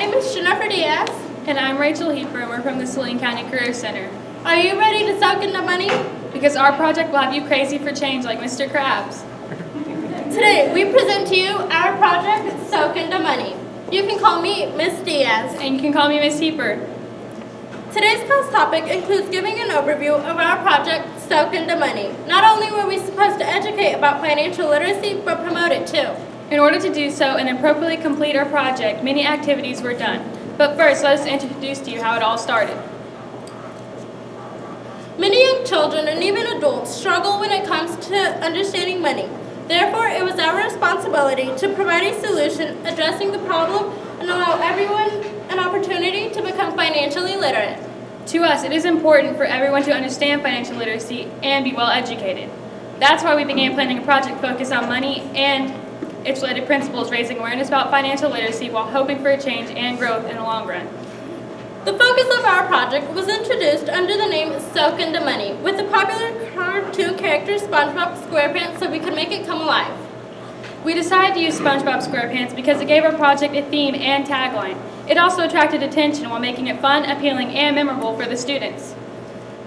name is Jennifer Diaz. And I'm Rachel Heeper, and we're from the Saline County Career Center. Are you ready to soak into money? Because our project will have you crazy for change like Mr. Krabs. Today, we present to you our project, Soak into Money. You can call me Miss Diaz. And you can call me Miss Heeper. Today's class topic includes giving an overview of our project, Soak into Money. Not only were we supposed to educate about financial literacy, but promote it too. In order to do so and appropriately complete our project, many activities were done. But first, let us introduce to you how it all started. Many young children and even adults struggle when it comes to understanding money. Therefore, it was our responsibility to provide a solution addressing the problem and allow everyone an opportunity to become financially literate. To us, it is important for everyone to understand financial literacy and be well educated. That's why we began planning a project focused on money and its related principles, raising awareness about financial literacy while hoping for a change and growth in the long run. The focus of our project was introduced under the name Soak into Money with the popular cartoon character SpongeBob SquarePants so we could make it come alive. We decided to use SpongeBob SquarePants because it gave our project a theme and tagline. It also attracted attention while making it fun, appealing, and memorable for the students.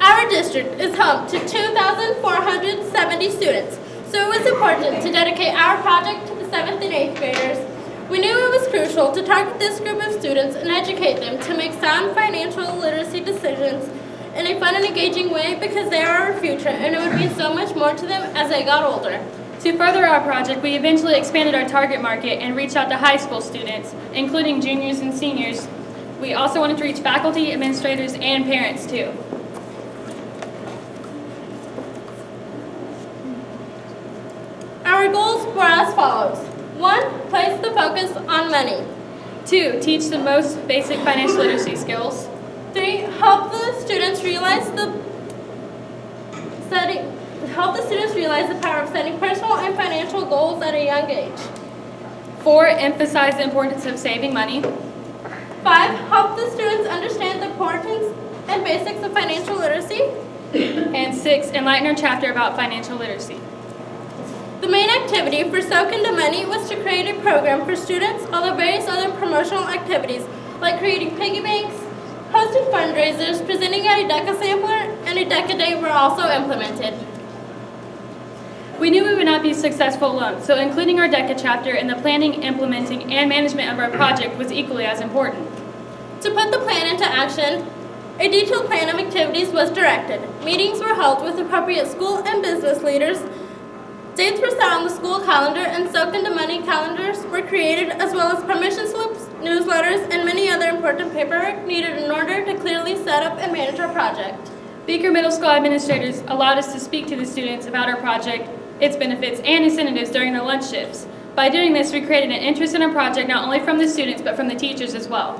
Our district is home to 2,470 students, so it was important to dedicate our project to the 7th and 8th graders. We knew it was crucial to target this group of students and educate them to make sound financial literacy decisions in a fun and engaging way because they are our future and it would mean so much more to them as they got older. To further our project, we eventually expanded our target market and reached out to high school students, including juniors and seniors. We also wanted to reach faculty, administrators, and parents too. Our goals were as follows. 1. Place the focus on money. 2. Teach the most basic financial literacy skills. 3. Help the students realize the power of setting personal and financial goals at a young age. 4. Emphasize the importance of saving money. 5. Help the students understand the importance and basics of financial literacy. And 6. Enlighten our chapter about financial literacy. The main activity for Soak into Money was to create a program for students, although various other promotional activities like creating piggy banks, hosting fundraisers, presenting at a DECA sampler, and a DECA day were also implemented. We knew we would not be successful alone, so including our DECA chapter in the planning, implementing, and management of our project was equally as important. To put the plan into action, a detailed plan of activities was directed. Meetings were held with appropriate school and business leaders. Dates were set on the school calendar and Soak into Money calendars were created, as well as permission slips, newsletters, and many other important paperwork needed in order to clearly set up and manage our project. Beaker Middle School administrators allowed us to speak to the students about our project, its benefits, and incentives during their lunch shifts. By doing this, we created an interest in our project not only from the students, but from the teachers as well.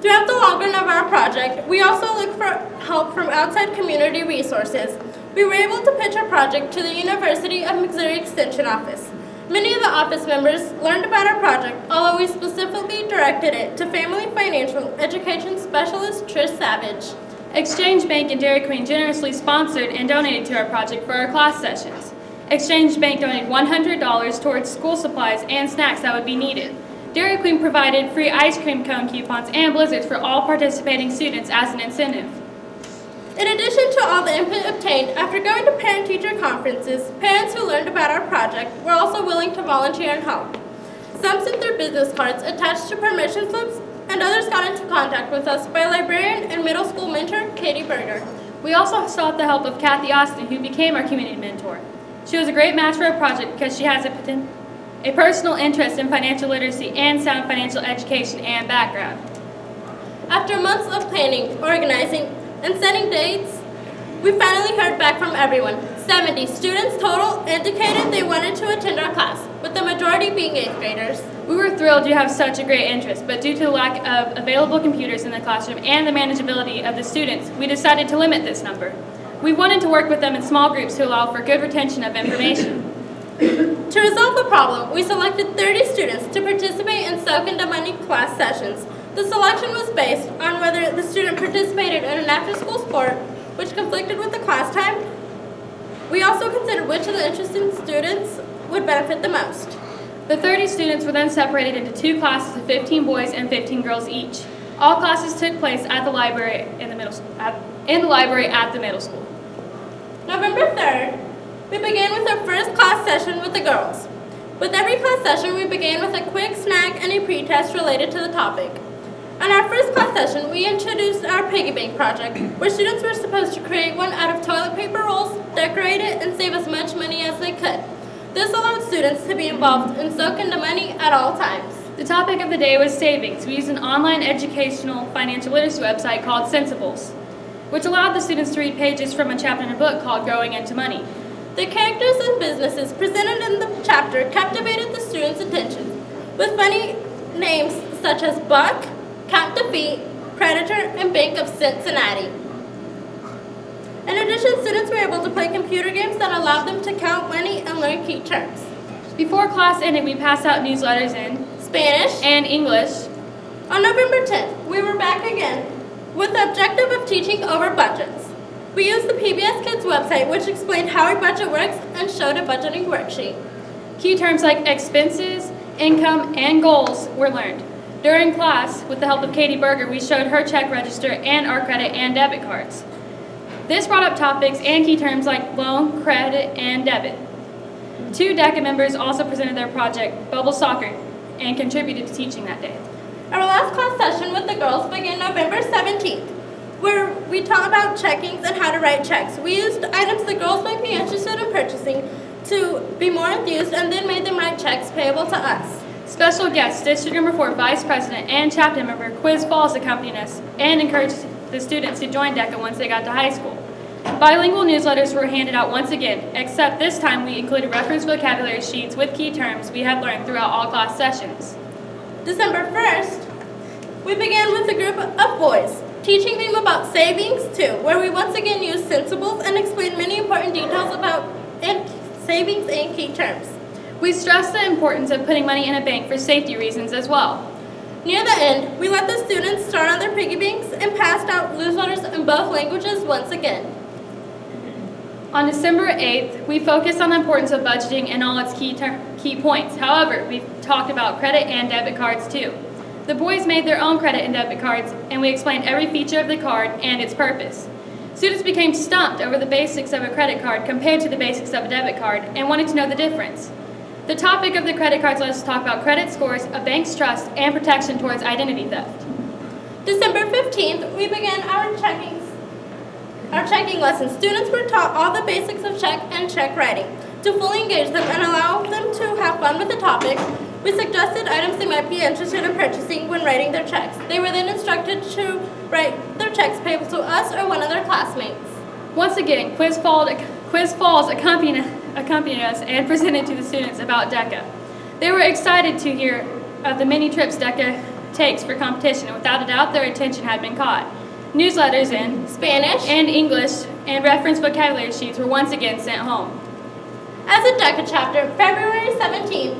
Throughout the long run of our project, we also looked for help from outside community resources. We were able to pitch our project to the University of Missouri Extension Office. Many of the office members learned about our project, although we specifically directed it to Family Financial Education Specialist Trish Savage. Exchange Bank and Dairy Queen generously sponsored and donated to our project for our class sessions. Exchange Bank donated $100 towards school supplies and snacks that would be needed. Dairy Queen provided free ice cream cone coupons and blizzards for all participating students as an incentive. In addition to all the input obtained after going to parent-teacher conferences, parents who learned about our project were also willing to volunteer and help. Some sent their business cards attached to permission slips, and others got into contact with us by librarian and middle school mentor Katie Berger. We also sought the help of Kathy Austin, who became our community mentor. She was a great match for our project because she has a personal interest in financial literacy and sound financial education and background. After months of planning, organizing, and setting dates, we finally heard back from everyone. 70 students total indicated they wanted to attend our class, with the majority being 8th graders. We were thrilled to have such a great interest, but due to the lack of available computers in the classroom and the manageability of the students, we decided to limit this number. We wanted to work with them in small groups to allow for good retention of information. To resolve the problem, we selected 30 students to participate in Soak into Money class sessions. The selection was based on whether the student participated in an after-school sport, which conflicted with the class time. We also considered which of the interested students would benefit the most. The 30 students were then separated into 2 classes of 15 boys and 15 girls each. All classes took place at the library at the middle school. November 3rd, we began with our first class session with the girls. With every class session, we began with a quick snack and a pre-test related to the topic. On our first class session, we introduced our piggy bank project, where students were supposed to create one out of toilet paper rolls, decorate it, and save as much money as they could. This allowed students to be involved and soak into money at all times. The topic of the day was savings. We used an online educational financial literacy website called Sensibles, which allowed the students to read pages from a chapter in a book called Growing Into Money. The characters and businesses presented in the chapter captivated the students' attention, with funny names such as Buck, Count Defeat, Predator, and Bank of Cincinnati. In addition, students were able to play computer games that allowed them to count money and learn key terms. Before class ended, we passed out newsletters in Spanish and English. On November 10th, we were back again with the objective of teaching over budgets. We used the PBS Kids website, which explained how a budget works and showed a budgeting worksheet. Key terms like expenses, income, and goals were learned. During class, with the help of Katie Berger, we showed her check register and our credit and debit cards. This brought up topics and key terms like loan, credit, and debit. 2 DECA members also presented their project, Bubble Soccer, and contributed to teaching that day. Our last class session with the girls began November 17th, where we taught about checkings and how to write checks. We used items the girls might be interested in purchasing to be more enthused and then made them write checks payable to us. Special guest, District Number 4 Vice President and Chapter Member Quiz Falls accompanied us and encouraged the students to join DECA once they got to high school. Bilingual newsletters were handed out once again, except this time we included reference vocabulary sheets with key terms we had learned throughout all class sessions. December 1st, we began with a group of boys, teaching them about savings too, where we once again used Sensibles and explained many important details about savings and key terms. We stressed the importance of putting money in a bank for safety reasons as well. Near the end, we let the students start on their piggy banks and passed out newsletters in both languages once again. On December 8th, we focused on the importance of budgeting and all its key points. However, we talked about credit and debit cards too. The boys made their own credit and debit cards, and we explained every feature of the card and its purpose. Students became stumped over the basics of a credit card compared to the basics of a debit card and wanted to know the difference. The topic of the credit cards let us talk about credit scores, a bank's trust, and protection towards identity theft. December 15th, we began our checking lessons. Students were taught all the basics of check and check writing. To fully engage them and allow them to have fun with the topic, we suggested items they might be interested in purchasing when writing their checks. They were then instructed to write their checks payable to us or one of their classmates. Once again, Quiz Falls accompanied us and presented to the students about DECA. They were excited to hear of the many trips DECA takes for competition, and without a doubt their attention had been caught. Newsletters in Spanish and English and reference vocabulary sheets were once again sent home. As a DECA chapter, February 17th,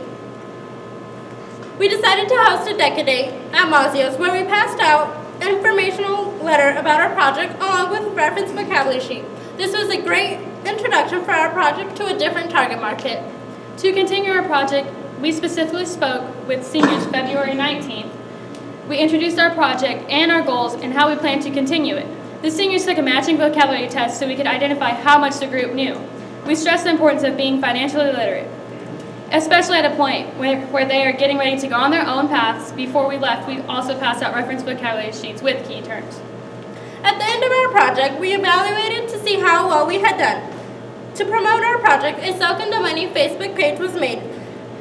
we decided to host a DECA Day at Mazio's, where we passed out an informational letter about our project along with a reference vocabulary sheet. This was a great introduction for our project to a different target market. To continue our project, we specifically spoke with seniors February 19th. We introduced our project and our goals and how we plan to continue it. The seniors took a matching vocabulary test so we could identify how much the group knew. We stressed the importance of being financially literate, especially at a point where they are getting ready to go on their own paths. Before we left, we also passed out reference vocabulary sheets with key terms. At the end of our project, we evaluated to see how well we had done. To promote our project, a Soak into Money Facebook page was made.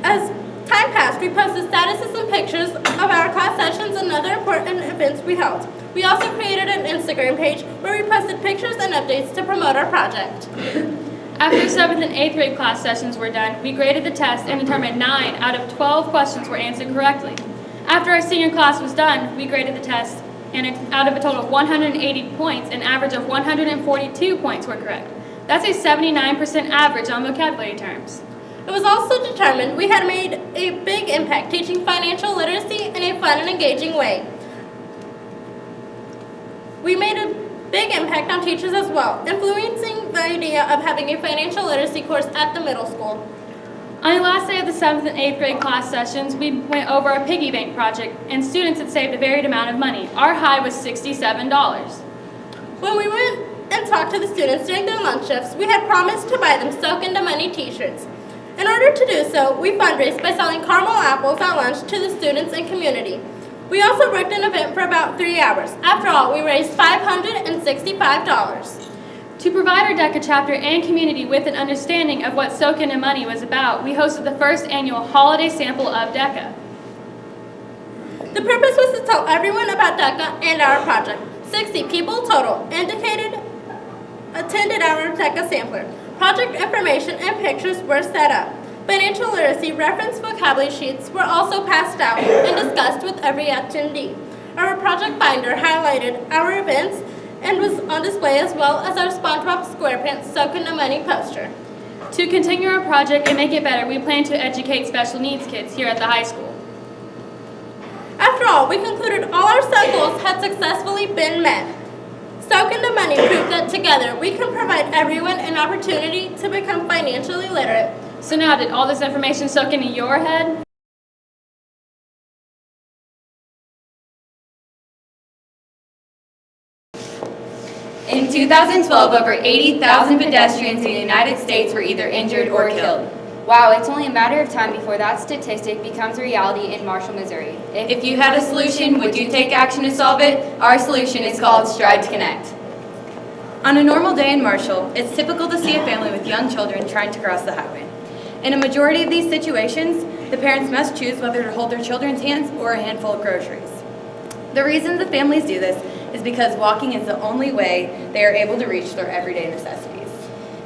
As time passed, we posted statuses and pictures of our class sessions and other important events we held. We also created an Instagram page where we posted pictures and updates to promote our project. After 7th and 8th grade class sessions were done, we graded the test and determined 9 out of 12 questions were answered correctly. After our senior class was done, we graded the test, and out of a total of 180 points, an average of 142 points were correct. That's a 79% average on vocabulary terms. It was also determined we had made a big impact teaching financial literacy in a fun and engaging way. We made a big impact on teachers as well, influencing the idea of having a financial literacy course at the middle school. On the last day of the 7th and 8th grade class sessions, we went over our piggy bank project, and students had saved a varied amount of money. Our high was $67. When we went and talked to the students during their lunch shifts, we had promised to buy them Soak into Money t-shirts. In order to do so, we fundraised by selling caramel apples at lunch to the students and community. We also worked an event for about 3 hours. After all, we raised $565. To provide our DECA chapter and community with an understanding of what Soak into Money was about, we hosted the first annual holiday sample of DECA. The purpose was to tell everyone about DECA and our project. 60 people total attended our DECA sampler. Project information and pictures were set up. Financial literacy reference vocabulary sheets were also passed out and discussed with every attendee. Our project binder highlighted our events and was on display, as well as our SpongeBob SquarePants Soak into Money poster. To continue our project and make it better, we plan to educate special needs kids here at the high school. After all, we concluded all our set goals had successfully been met. Soak into Money proved that together we can provide everyone an opportunity to become financially literate. So now, did all this information soak into your head? In 2012, over 80,000 pedestrians in the United States were either injured or killed. Wow, it's only a matter of time before that statistic becomes a reality in Marshall, Missouri. If you had a solution, would you take action to solve it? Our solution is called Stride to Connect. On a normal day in Marshall, it's typical to see a family with young children trying to cross the highway. In a majority of these situations, the parents must choose whether to hold their children's hands or a handful of groceries. The reason the families do this is because walking is the only way they are able to reach their everyday necessities.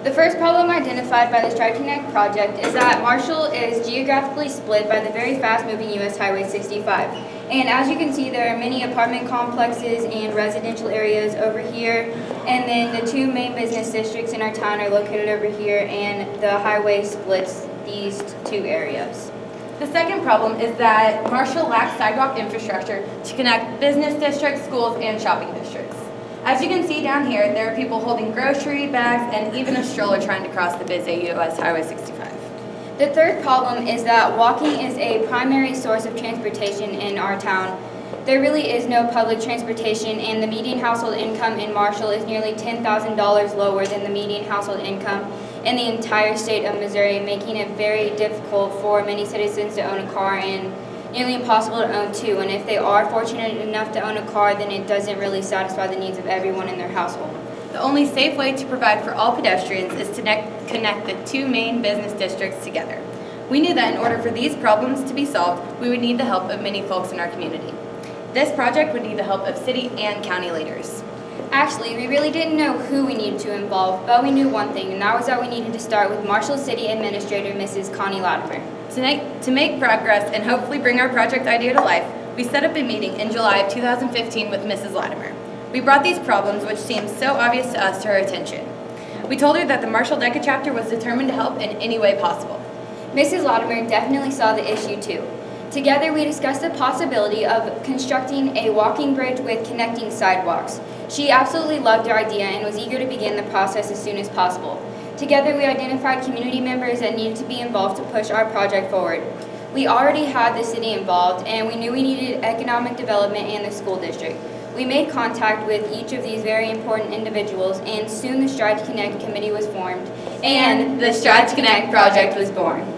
The first problem identified by the Stride to Connect project is that Marshall is geographically split by the very fast-moving U.S. Highway 65. And as you can see, there are many apartment complexes and residential areas over here, and then the two main business districts in our town are located over here, and the highway splits these two areas. The second problem is that Marshall lacks sidewalk infrastructure to connect business districts, schools, and shopping districts. As you can see down here, there are people holding grocery bags and even a stroller trying to cross the busy U.S. Highway 65. The third problem is that walking is a primary source of transportation in our town. There really is no public transportation, and the median household income in Marshall is nearly $10,000 lower than the median household income in the entire state of Missouri, making it very difficult for many citizens to own a car and nearly impossible to own two. And if they are fortunate enough to own a car, then it doesn't really satisfy the needs of everyone in their household. The only safe way to provide for all pedestrians is to connect the two main business districts together. We knew that in order for these problems to be solved, we would need the help of many folks in our community. This project would need the help of city and county leaders. Actually, we really didn't know who we needed to involve, but we knew one thing, and that was that we needed to start with Marshall City Administrator Mrs. Connie Latimer. Tonight, to make progress and hopefully bring our project idea to life, we set up a meeting in July of 2015 with Mrs. Latimer. We brought these problems, which seemed so obvious to us, to her attention. We told her that the Marshall DECA chapter was determined to help in any way possible. Mrs. Latimer definitely saw the issue too. Together, we discussed the possibility of constructing a walking bridge with connecting sidewalks. She absolutely loved our idea and was eager to begin the process as soon as possible. Together, we identified community members that needed to be involved to push our project forward. We already had the city involved, and we knew we needed economic development and the school district. We made contact with each of these very important individuals, and soon the Stride to Connect committee was formed, And the Stride to Connect project was born.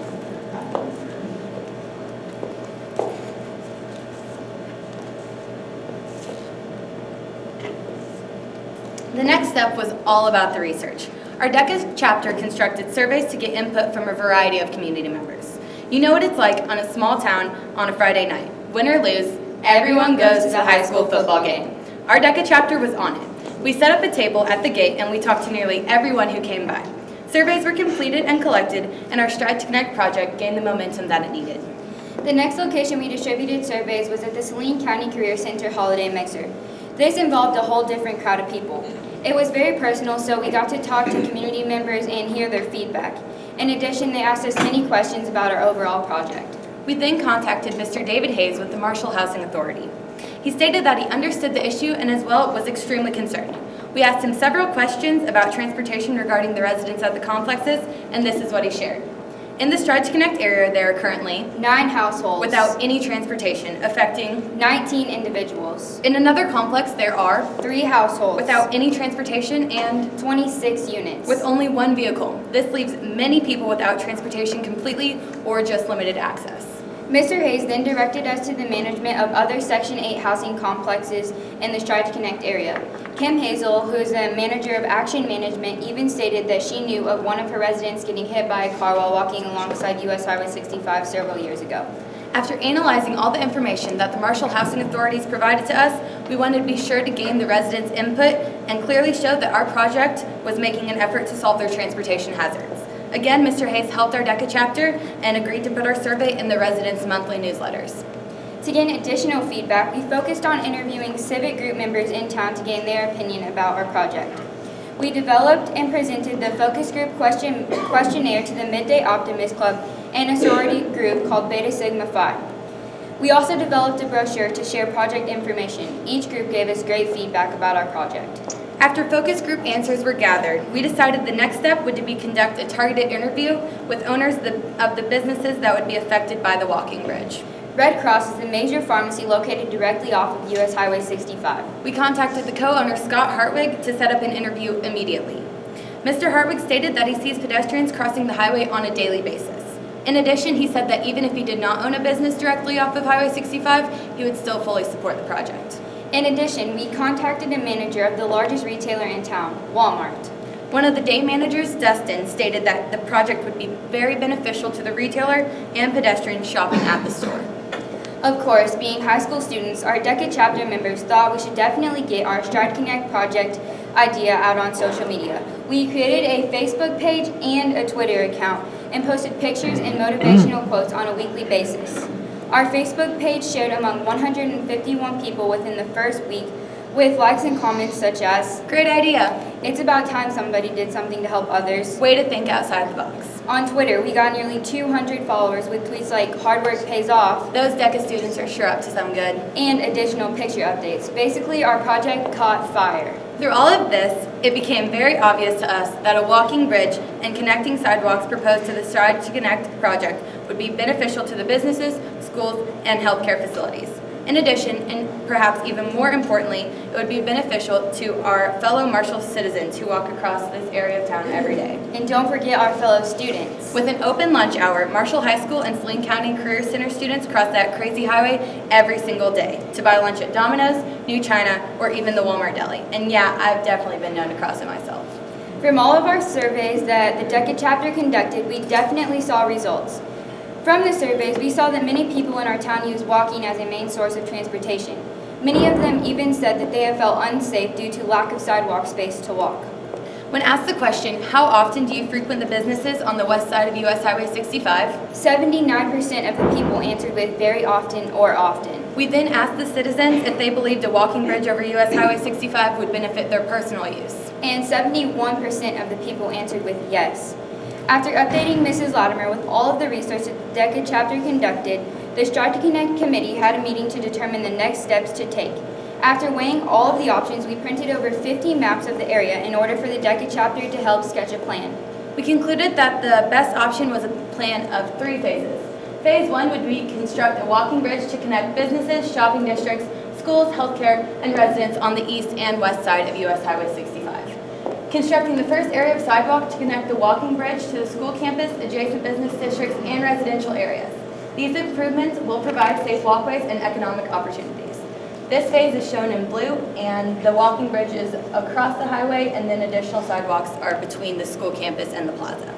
The next step was all about the research. Our DECA chapter constructed surveys to get input from a variety of community members. You know what it's like on a small town on a Friday night. Win or lose, everyone goes to the high school football game. Our DECA chapter was on it. We set up a table at the gate and we talked to nearly everyone who came by. Surveys were completed and collected, and our Stride to Connect project gained the momentum that it needed. The next location we distributed surveys was at the Saline County Career Center Holiday Mixer. This involved a whole different crowd of people. It was very personal, so we got to talk to community members and hear their feedback. In addition, they asked us many questions about our overall project. We then contacted Mr. David Hayes with the Marshall Housing Authority. He stated that he understood the issue and as well was extremely concerned. We asked him several questions about transportation regarding the residents at the complexes, and this is what he shared. In the Strive to Connect area, there are currently 9 households without any transportation, affecting 19 individuals. in another complex there are 3 households without any transportation and 26 units. with only one vehicle. This leaves many people without transportation completely or just limited access. Mr. Hayes then directed us to the management of other Section 8 housing complexes in the Strive to Connect area. Kim Hazel, who is the manager of Action Management, even stated that she knew of one of her residents getting hit by a car while walking alongside US Highway 65 several years ago. After analyzing all the information that the Marshall Housing Authorities provided to us, we wanted to be sure to gain the residents' input and clearly show that our project was making an effort to solve their transportation hazards. Again, Mr. Hayes helped our DECA chapter and agreed to put our survey in the residents' monthly newsletters. To gain additional feedback, we focused on interviewing civic group members in town to gain their opinion about our project. We developed and presented the focus group questionnaire to the Midday Optimist Club and a sorority group called Beta Sigma Phi. We also developed a brochure to share project information. Each group gave us great feedback about our project. After focus group answers were gathered, we decided the next step would be conduct a targeted interview with owners of the businesses that would be affected by the walking bridge. Red Cross is the major pharmacy located directly off of US Highway 65. We contacted the co-owner Scott Hartwig to set up an interview immediately. Mr. Hartwig stated that he sees pedestrians crossing the highway on a daily basis. In addition, he said that even if he did not own a business directly off of Highway 65, he would still fully support the project. In addition, we contacted a manager of the largest retailer in town, Walmart. One of the day managers, Dustin, stated that the project would be very beneficial to the retailer and pedestrians shopping at the store. Of course, being high school students, our DECA chapter members thought we should definitely get our Stride Connect project idea out on social media. We created a Facebook page and a Twitter account and posted pictures and motivational quotes on a weekly basis. Our Facebook page shared among 151 people within the first week with likes and comments such as, Great idea. "It's about time somebody did something to help others." Way to think outside the box. On Twitter, we got nearly 200 followers with tweets like, "Hard work pays off," Those DECA students are sure up to some good. and additional picture updates. Basically, our project caught fire. Through all of this, it became very obvious to us that a walking bridge and connecting sidewalks proposed to the Stride to Connect project would be beneficial to the businesses, schools, and healthcare facilities. In addition, and perhaps even more importantly, it would be beneficial to our fellow Marshall citizens who walk across this area of town every day. And don't forget our fellow students. With an open lunch hour, Marshall High School and Saline County Career Center students cross that crazy highway every single day to buy lunch at Domino's, New China, or even the Walmart deli. And yeah, I've definitely been known to cross it myself. From all of our surveys that the DECA chapter conducted, we definitely saw results. From the surveys, we saw that many people in our town use walking as a main source of transportation. Many of them even said that they have felt unsafe due to lack of sidewalk space to walk. When asked the question, how often do you frequent the businesses on the west side of US Highway 65? 79% of the people answered with very often or often. We then asked the citizens if they believed a walking bridge over US Highway 65 would benefit their personal use. And 71% of the people answered with yes. After updating Mrs. Latimer with all of the research that the DECA chapter conducted, the Strive to Connect committee had a meeting to determine the next steps to take. After weighing all of the options, we printed over 50 maps of the area in order for the DECA chapter to help sketch a plan. We concluded that the best option was a plan of 3 phases. Phase 1 would be construct a walking bridge to connect businesses, shopping districts, schools, healthcare, and residents on the east and west side of US Highway 65. Constructing the first area of sidewalk to connect the walking bridge to the school campus, adjacent business districts, and residential areas. These improvements will provide safe walkways and economic opportunities. This phase is shown in blue, and the walking bridge is across the highway, and then additional sidewalks are between the school campus and the plaza.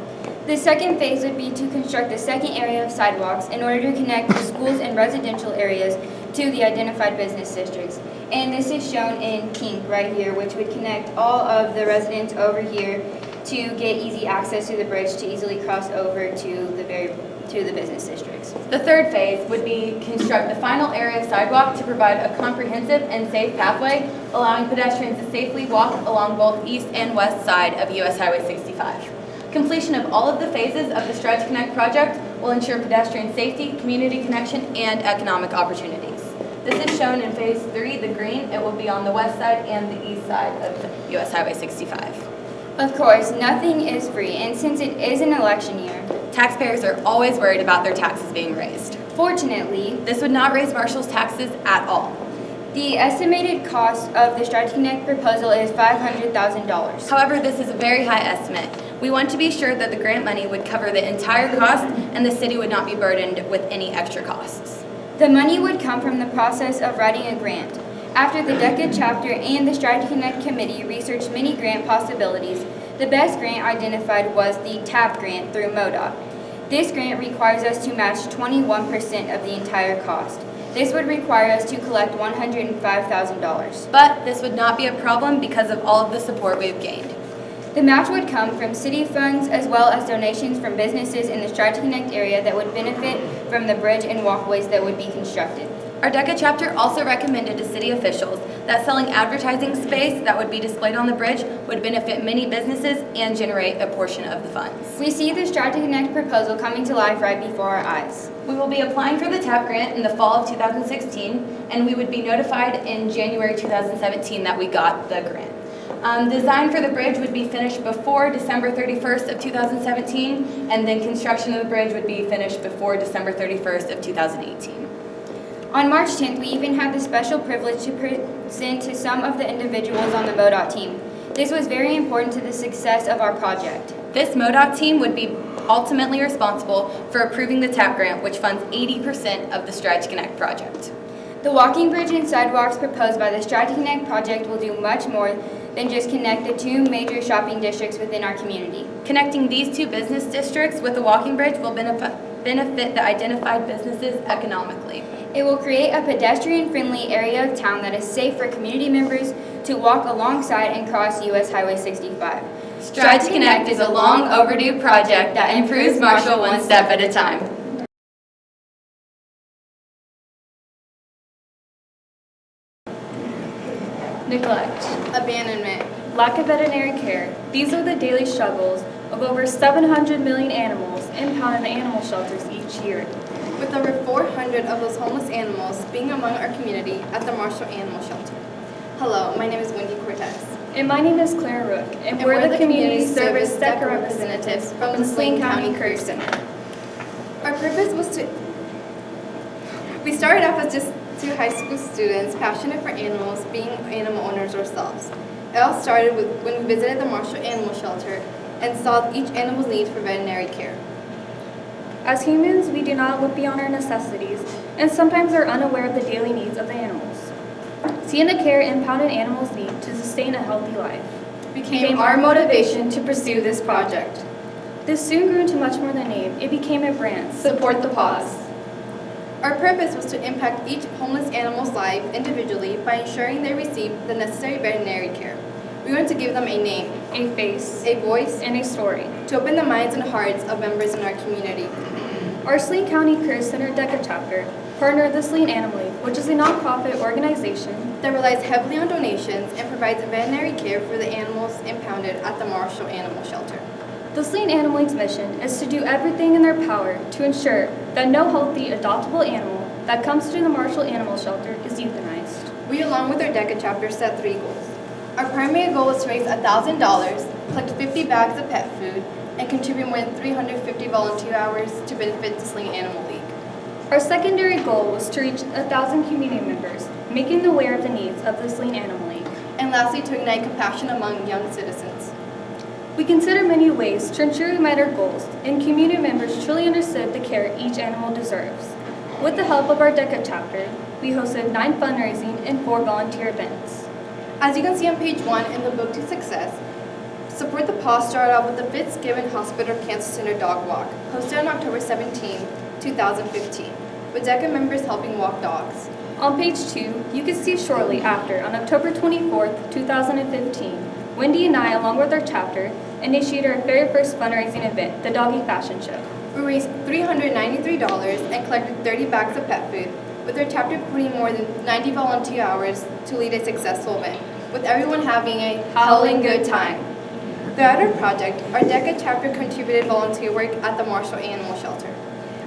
The second phase would be to construct the second area of sidewalks in order to connect the schools and residential areas to the identified business districts. And this is shown in pink right here, which would connect all of the residents over here to get easy access to the bridge to easily cross over to the business districts. The third phase would be construct the final area of sidewalk to provide a comprehensive and safe pathway, allowing pedestrians to safely walk along both east and west side of US Highway 65. Completion of all of the phases of the Strive to Connect project will ensure pedestrian safety, community connection, and economic opportunities. This is shown in phase 3, the green. It will be on the west side and the east side of US Highway 65. Of course, nothing is free, and since it is an election year, Taxpayers are always worried about their taxes being raised. fortunately, This would not raise Marshall's taxes at all. the estimated cost of the Strive to Connect proposal is $500,000. However, this is a very high estimate. We want to be sure that the grant money would cover the entire cost and the city would not be burdened with any extra costs. The money would come from the process of writing a grant. After the DECA chapter and the Strive to Connect committee researched many grant possibilities, the best grant identified was the TAP grant through MoDOT. This grant requires us to match 21% of the entire cost. This would require us to collect $105,000. But this would not be a problem because of all of the support we have gained. The match would come from city funds as well as donations from businesses in the Strive to Connect area that would benefit from the bridge and walkways that would be constructed. Our DECA chapter also recommended to city officials that selling advertising space that would be displayed on the bridge would benefit many businesses and generate a portion of the funds. We see the Strive to Connect proposal coming to life right before our eyes. We will be applying for the TAP grant in the fall of 2016, and we would be notified in January 2017 that we got the grant. Design for the bridge would be finished before December 31st of 2017, and then construction of the bridge would be finished before December 31st of 2018. On March 10th, we even had the special privilege to present to some of the individuals on the MoDOT team. This was very important to the success of our project. This MoDOT team would be ultimately responsible for approving the TAP grant, which funds 80% of the Strive to Connect project. The walking bridge and sidewalks proposed by the Strive to Connect project will do much more than just connect the two major shopping districts within our community. Connecting these two business districts with the walking bridge will benefit the identified businesses economically. It will create a pedestrian-friendly area of town that is safe for community members to walk alongside and cross US Highway 65. Strive to Connect is a long overdue project that improves Marshall one step at a time. Neglect, Abandonment. lack of veterinary care. These are the daily struggles of over 700 million animals impounded in the animal shelters each year. With over 400 of those homeless animals being among our community at the Marshall Animal Shelter. Hello, my name is Wendy Cortez. And my name is Claire Rook, and we're the Community Service DECA representatives from the Saline County Career Center. Our purpose was to... We started off as just two high school students passionate for animals, being animal owners ourselves. It all started when we visited the Marshall Animal Shelter and saw each animal's need for veterinary care. As humans, we do not look beyond our necessities, and sometimes are unaware of the daily needs of the animals. Seeing the care impounded animals need to sustain a healthy life Became our motivation to pursue this project. This soon grew into much more than a name. It became a brand. Support the Paws. Our purpose was to impact each homeless animal's life individually by ensuring they receive the necessary veterinary care. We wanted to give them a name, A face, a voice, and a story. to open the minds and hearts of members in our community. Our Saline County Career Center DECA chapter partnered the Saline Animal League, which is a nonprofit organization That relies heavily on donations and provides veterinary care for the animals impounded at the Marshall Animal Shelter. The Saline Animal League's mission is to do everything in their power to ensure that no healthy adoptable animal that comes to the Marshall Animal Shelter is euthanized. We, along with our DECA chapter, set 3 goals. Our primary goal was to raise $1,000, collect 50 bags of pet food, and contribute more than 350 volunteer hours to benefit the Saline Animal League. Our secondary goal was to reach 1,000 community members, making them aware of the needs of the Saline Animal League. And lastly, to ignite compassion among young citizens. We considered many ways to ensure we met our goals, and community members truly understood the care each animal deserves. With the help of our DECA chapter, we hosted 9 fundraising and 4 volunteer events. As you can see on page 1 in the Book to Success, Support the Paws started off with the Fitzgibbon Hospital Cancer Center Dog Walk, hosted on October 17, 2015, with DECA members helping walk dogs. On page 2, you can see shortly after, on October 24th, 2015, Wendy and I, along with our chapter, initiated our very first fundraising event, the Doggy Fashion Show. We raised $393 and collected 30 bags of pet food, with our chapter putting more than 90 volunteer hours to lead a successful event, with everyone having a howling good time. Throughout our project, our DECA chapter contributed volunteer work at the Marshall Animal Shelter,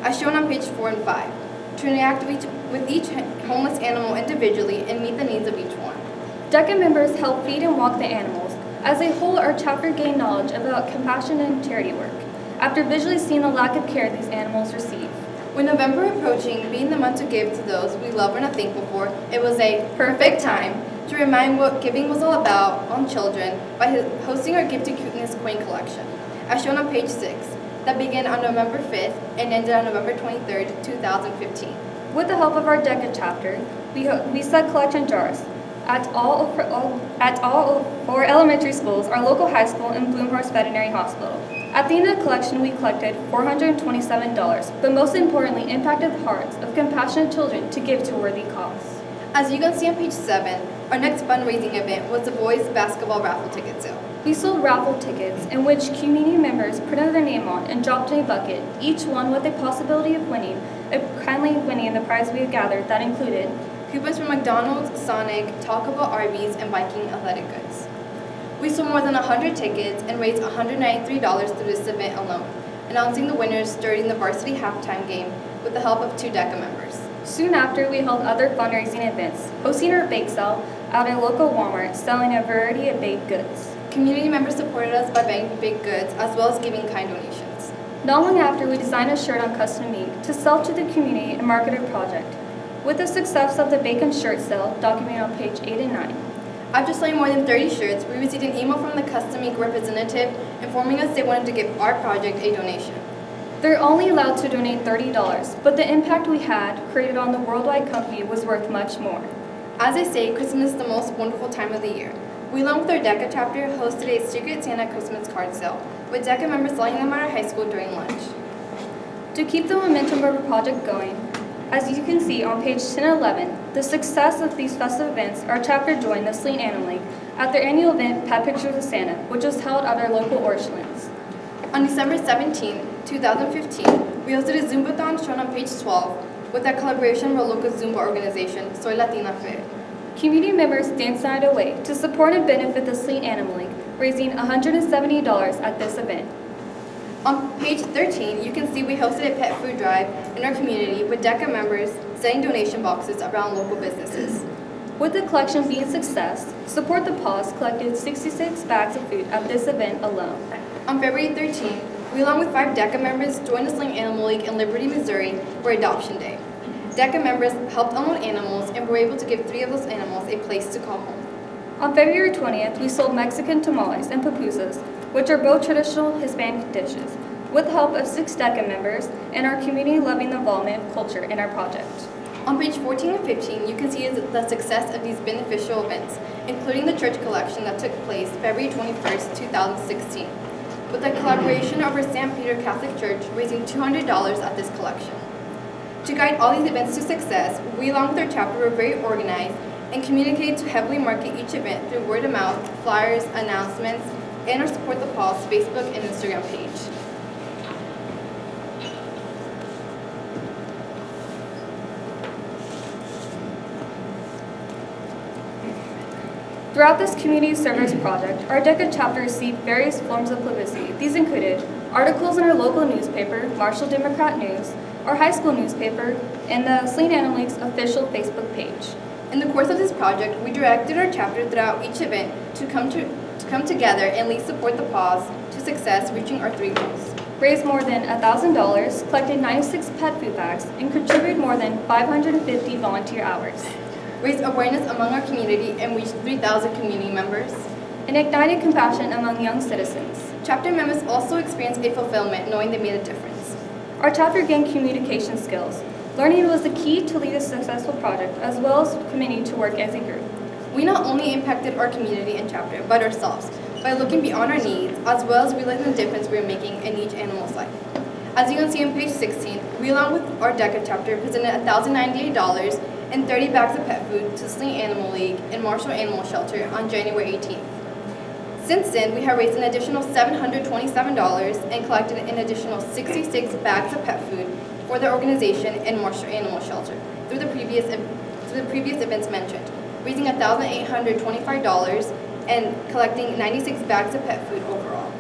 as shown on page 4 and 5, to interact with each homeless animal individually and meet the needs of each one. DECA members help feed and walk the animals, As a whole, our chapter gained knowledge about compassion and charity work, after visually seeing the lack of care these animals receive. With November approaching, being the month to give to those we love and are thankful for, it was a perfect time to remind what giving was all about on children by hosting our Gift to Cuteness coin collection, as shown on page 6, that began on November 5th and ended on November 23rd, 2015. With the help of our DECA chapter, we set collection jars at all 4 elementary schools, our local high school, and Bloomhorse Veterinary Hospital. At the end of the collection, we collected $427, but most importantly, impacted the hearts of compassionate children to give to worthy cause. As you can see on page 7, our next fundraising event was the boys' basketball raffle ticket sale. We sold raffle tickets in which community members printed their name on and dropped in a bucket, each one with a possibility of kindly winning the prize we had gathered that included coupons from McDonald's, Sonic, Taco Bell, Arby's, and Viking Athletic Goods. We sold more than 100 tickets and raised $193 through this event alone, announcing the winners during the varsity halftime game with the help of 2 DECA members. Soon after, we held other fundraising events, hosting our bake sale at a local Walmart, selling a variety of baked goods. Community members supported us by buying baked goods as well as giving kind donations. Not long after, we designed a shirt on custom made to sell to the community and market our project. With the success of the bacon shirt sale, documented on page 8 and 9. After selling more than 30 shirts, we received an email from the Custom Ink representative informing us they wanted to give our project a donation. They're only allowed to donate $30, but the impact we had created on the worldwide company was worth much more. As they say, Christmas is the most wonderful time of the year. We, along with our DECA chapter, hosted a Secret Santa Christmas card sale, with DECA members selling them at our high school during lunch. To keep the momentum of our project going, as you can see on page 10 and 11, the success of these festive events, our chapter joined the Sleet Animal League at their annual event, Pet Pictures of Santa, which was held at our local Orchlands. On December 17, 2015, we hosted a Zumbathon shown on page 12 with a collaboration with our local Zumba organization, Soy Latina Fe. Community members danced the night away to support and benefit the Sleet Animal League, raising $170 at this event. On page 13, you can see we hosted a pet food drive in our community with DECA members setting donation boxes around local businesses. With the collection being a success, Support the Paws collected 66 bags of food at this event alone. On February 13, we, along with 5 DECA members, joined the Sling Animal League in Liberty, Missouri for Adoption Day. DECA members helped unload animals and were able to give 3 of those animals a place to call home. On February 20th, we sold Mexican tamales and pupusas, which are both traditional Hispanic dishes, with the help of 6 DECA members and our community loving the involvement of culture in our project. On page 14 and 15, you can see the success of these beneficial events, including the church collection that took place February 21st, 2016, with the collaboration of our St. Peter Catholic Church raising $200 at this collection. To guide all these events to success, we, along with our chapter, were very organized and communicated to heavily market each event through word of mouth, flyers, announcements, and our Support the Paws Facebook and Instagram page. Throughout this community service project, our DECA chapter received various forms of publicity. These included articles in our local newspaper, Marshall Democrat News, our high school newspaper, and the Sleet Animal League's official Facebook page. In the course of this project, we directed our chapter throughout each event to come together and lead Support the Paws to success, reaching our 3 goals. Raised more than $1,000, collected 96 pet food bags, and contributed more than 550 volunteer hours. Raised awareness among our community and reached 3,000 community members. And ignited compassion among young citizens. Chapter members also experienced a fulfillment knowing they made a difference. Our chapter gained communication skills. Learning was the key to lead a successful project, as well as committing to work as a group. We not only impacted our community and chapter, but ourselves, by looking beyond our needs, as well as realizing the difference we are making in each animal's life. As you can see on page 16, we, along with our DECA chapter, presented $1,098 and 30 bags of pet food to Sleet Animal League and Marshall Animal Shelter on January 18th. Since then, we have raised an additional $727 and collected an additional 66 bags of pet food for the organization and Marshall Animal Shelter through the previous events mentioned, raising $1,825 and collecting 96 bags of pet food overall.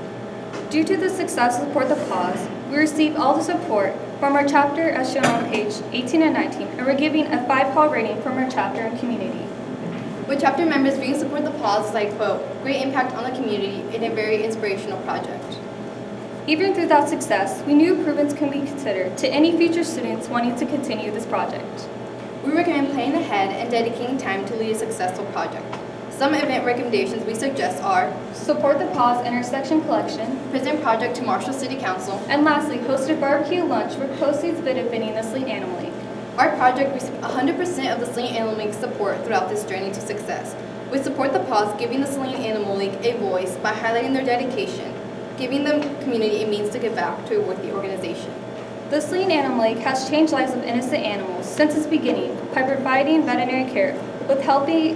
Due to the success of Support the Paws, we received all the support from our chapter as shown on page 18 and 19, and we're giving a 5-paw rating from our chapter and community. with chapter members viewing Support the Pause as, I quote, great impact on the community in a very inspirational project. Even through that success, we knew improvements can be considered to any future students wanting to continue this project. We recommend planning ahead and dedicating time to lead a successful project. Some event recommendations we suggest are Support the Pause intersection collection, present project to Marshall City Council, and lastly, host a barbecue lunch with proceeds benefiting the Sleet Animal League. Our project received 100% of the Saline Animal League support throughout this journey to success. We support the Pause, giving the Saline Animal League a voice by highlighting their dedication, giving the community a means to give back to a worthy organization. The Sleet Animal League has changed lives of innocent animals since its beginning by providing veterinary care with healthy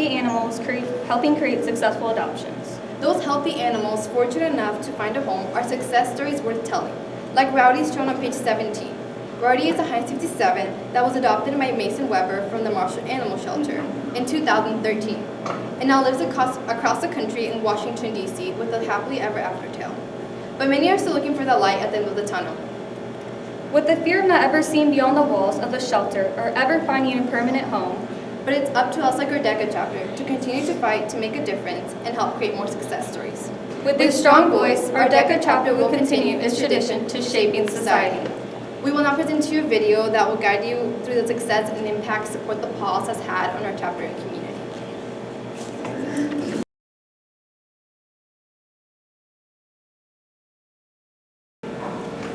animals, helping create successful adoptions. Those healthy animals fortunate enough to find a home are success stories worth telling, like Rowdy's shown on page 17. Rowdy is a Heinz 57 that was adopted by Mason Weber from the Marshall Animal Shelter in 2013 and now lives across the country in Washington, D.C. with a happily ever after tale. But many are still looking for the light at the end of the tunnel. With the fear of not ever seeing beyond the walls of the shelter or ever finding a permanent home, But it's up to us, like our DECA chapter, to continue to fight to make a difference and help create more success stories. with a strong voice, our DECA chapter will continue its tradition to shaping society. We will now present to you a video that will guide you through the success and impact Support the Pause has had on our chapter and community.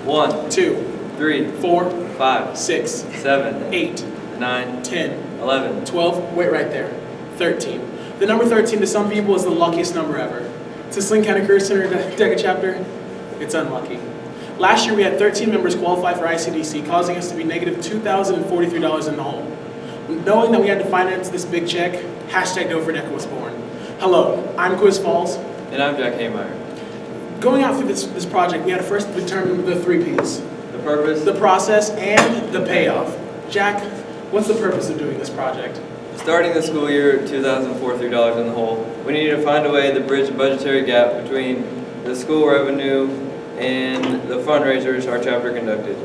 1, 2, 3, 4, 5, 6, 7, 8, 9, 10, 11. 12, wait right there, 13. The number 13 to some people is the luckiest number ever. To Sling County Career Center DECA chapter, it's unlucky. Last year we had 13 members qualify for ICDC, causing us to be negative $2,043 in the hole. Knowing that we had to finance this big check, hashtag DECA was born. Hello, I'm Quiz Falls. And I'm Jack Haymeyer. Going out through this project, we had to first determine the 3 Ps. The purpose? The process and the payoff. Jack, what's the purpose of doing this project? Starting the school year at $2,043 in the hole, we needed to find a way to bridge the budgetary gap between the school revenue and the fundraisers our chapter conducted.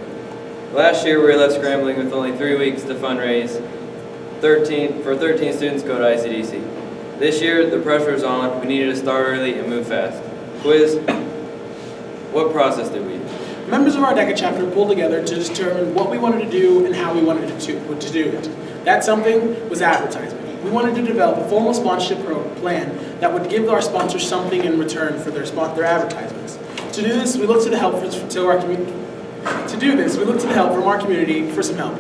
Last year, we were left scrambling with only 3 weeks to fundraise 13 students go to ICDC. This year, the pressure was on. We needed to start early and move fast. Quiz, what process did we use? Members of our DECA chapter pulled together to determine what we wanted to do and how we wanted to do it. That something was advertisement. We wanted to develop a formal sponsorship plan that would give our sponsors something in return for their advertisements. To do this, we looked to the help from our community. To do this, we looked to the help from our community for some help.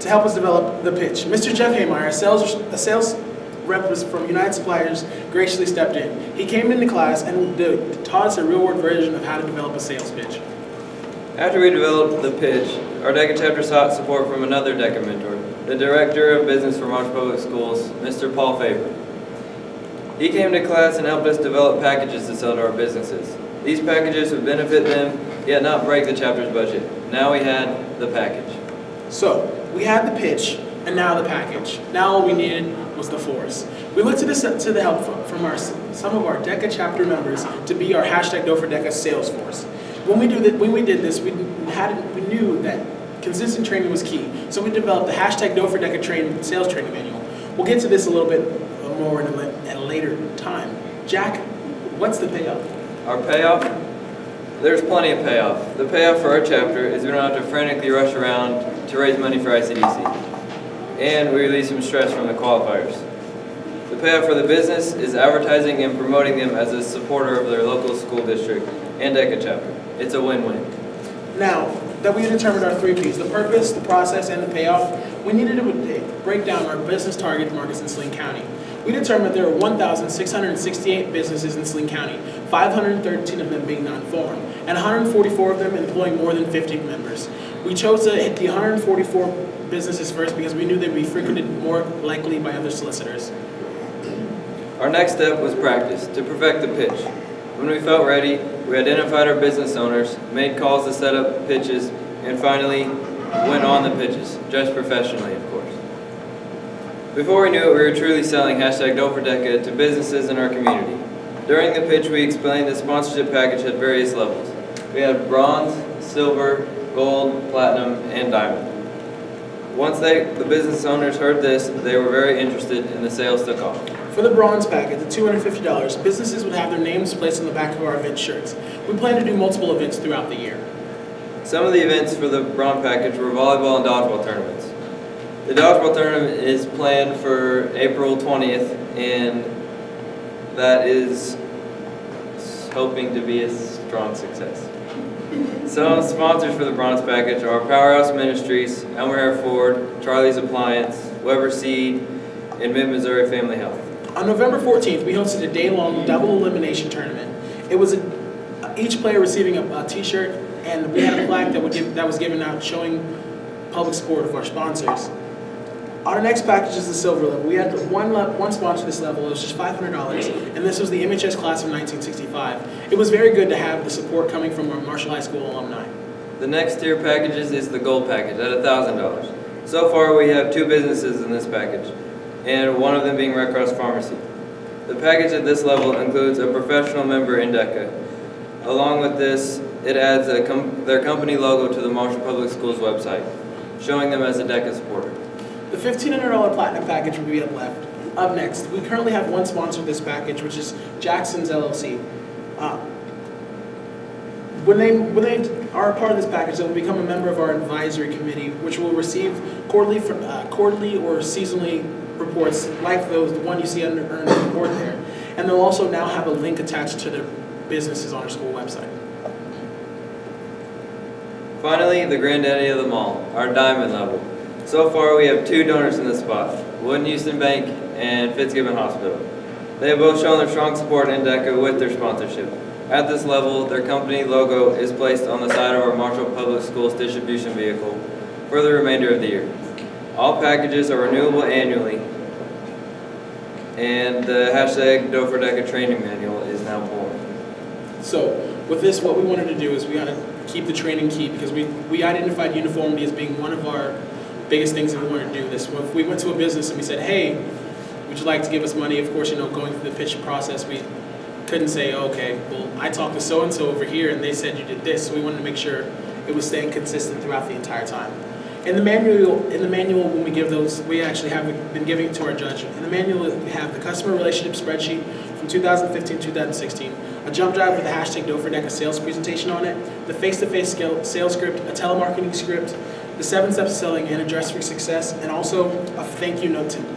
To help us develop the pitch, Mr. Jeff Haymeyer, a sales rep from United Suppliers, graciously stepped in. He came into class and taught us a real-world version of how to develop a sales pitch. After we developed the pitch, our DECA chapter sought support from another DECA mentor, the Director of Business for Marshall Public Schools, Mr. Paul Faber. He came to class and helped us develop packages to sell to our businesses. These packages would benefit them, yet not break the chapter's budget. Now we had the package. So, we had the pitch, and now the package. Now all we needed was the force. We looked to the help from some of our DECA chapter members to be our hashtag DECA sales force. When we did this, we knew that consistent training was key. So we developed the hashtag DECA sales training manual. We'll get to this a little bit more at a later time. Jack, what's the payoff? Our payoff? There's plenty of payoff. The payoff for our chapter is we don't have to frantically rush around to raise money for ICDC. And we release some stress from the qualifiers. The payoff for the business is advertising and promoting them as a supporter of their local school district and DECA chapter. It's a win-win. Now that we determined our 3 Ps, the purpose, the process, and the payoff, we needed to break down our business target markets in Saline County. We determined there were 1,668 businesses in Saline County, 513 of them being non-foreign, and 144 of them employing more than 50 members. We chose to hit the 144 businesses first because we knew they'd be frequented more likely by other solicitors. Our next step was practice, to perfect the pitch. When we felt ready, we identified our business owners, made calls to set up pitches, and finally went on the pitches, dressed professionally, of course. Before we knew it, we were truly selling hashtag DECA to businesses in our community. During the pitch, we explained the sponsorship package had various levels. We had bronze, silver, gold, platinum, and diamond. Once the business owners heard this, they were very interested and the sales took off. For the bronze packet, the $250, businesses would have their names placed on the back of our event shirts. We plan to do multiple events throughout the year. Some of the events for the bronze package were volleyball and dodgeball tournaments. The dodgeball tournament is planned for April 20th, and that is hoping to be a strong success. Some sponsors for the bronze package are Powerhouse Ministries, Elmer Ford, Charlie's Appliance, Weber Seed, and Mid-Missouri Family Health. On November 14th, we hosted a day-long double elimination tournament. It was each player receiving a t-shirt, and we had a plaque that was given out showing public support of our sponsors. Our next package is the silver level. We had one sponsor this level. It was just $500, and this was the MHS class of 1965. It was very good to have the support coming from our Marshall High School alumni. The next tier packages is the gold package at $1,000. So far, we have 2 businesses in this package, and one of them being Red Cross Pharmacy. The package at this level includes a professional member in DECA. Along with this, it adds their company logo to the Marshall Public Schools website, showing them as a DECA supporter. The $1,500 platinum package will be up next. We currently have one sponsor of this package, which is Jackson's LLC. When they are a part of this package, they will become a member of our advisory committee, which will receive quarterly or seasonally reports like the one you see under Earned Report there. And they'll also now have a link attached to their businesses on our school website. Finally, the granddaddy of them all, our diamond level. So far, we have 2 donors in this spot, Wood Houston Bank and Fitzgibbon Hospital. They have both shown their strong support in DECA with their sponsorship. At this level, their company logo is placed on the side of our Marshall Public Schools distribution vehicle for the remainder of the year. All packages are renewable annually, and the hashtag DoForDECA training manual is now born. So, with this, what we wanted to do is we got to keep the training key because we identified uniformity as being one of our biggest things that we wanted to do this. If we went to a business and we said, hey, would you like to give us money? Of course, going through the pitch process, we couldn't say, okay, well, I talked to so-and-so over here and they said you did this. So we wanted to make sure it was staying consistent throughout the entire time. In the manual, when we give those, we actually have been giving it to our judge. In the manual, we have the customer relationship spreadsheet from 2015-2016, a jump drive with the hashtag DoForDECA sales presentation on it, the face-to-face sales script, a telemarketing script, the 7 steps of selling and a dress for success, and also a thank you note to me.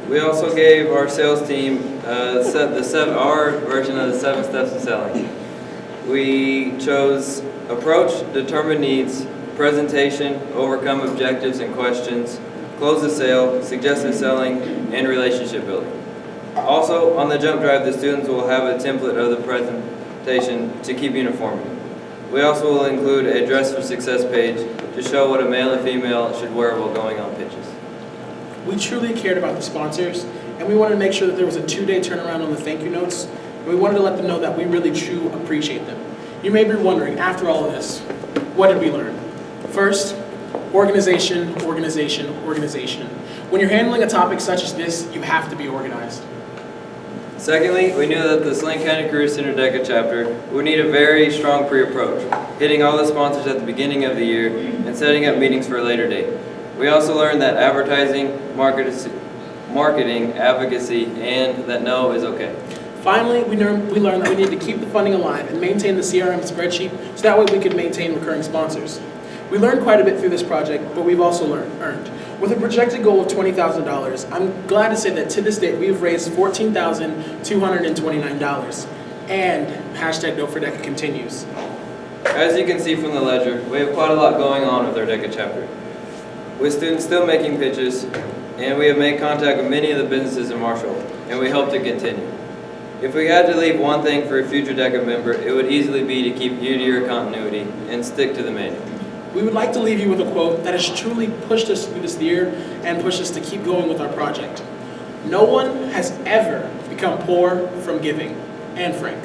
We also gave our sales team our version of the 7 steps of selling. We chose approach, determine needs, presentation, overcome objectives and questions, close the sale, suggestive selling, and relationship building. Also, on the jump drive, the students will have a template of the presentation to keep uniformity. We also will include a dress for success page to show what a male and female should wear while going on pitches. We truly cared about the sponsors, and we wanted to make sure that there was a 2-day turnaround on the thank you notes, and we wanted to let them know that we really truly appreciate them. You may be wondering, after all of this, what did we learn? First, organization, organization, organization. When you're handling a topic such as this, you have to be organized. Secondly, we knew that the Saline County Career Center DECA chapter would need a very strong pre-approach, hitting all the sponsors at the beginning of the year and setting up meetings for a later date. We also learned that advertising, marketing, advocacy, and that no is okay. Finally, we learned that we need to keep the funding alive and maintain the CRM spreadsheet so that way we could maintain recurring sponsors. We learned quite a bit through this project, but we've also earned. With a projected goal of $20,000, I'm glad to say that to this date, we've raised $14,229. And hashtag DoForDECA continues. As you can see from the ledger, we have quite a lot going on with our DECA chapter. With students still making pitches, and we have made contact with many of the businesses in Marshall, and we hope to continue. If we had to leave one thing for a future DECA member, it would easily be to keep year-to-year continuity and stick to the manual. We would like to leave you with a quote that has truly pushed us through this year and pushed us to keep going with our project. No one has ever become poor from giving. Anne Frank.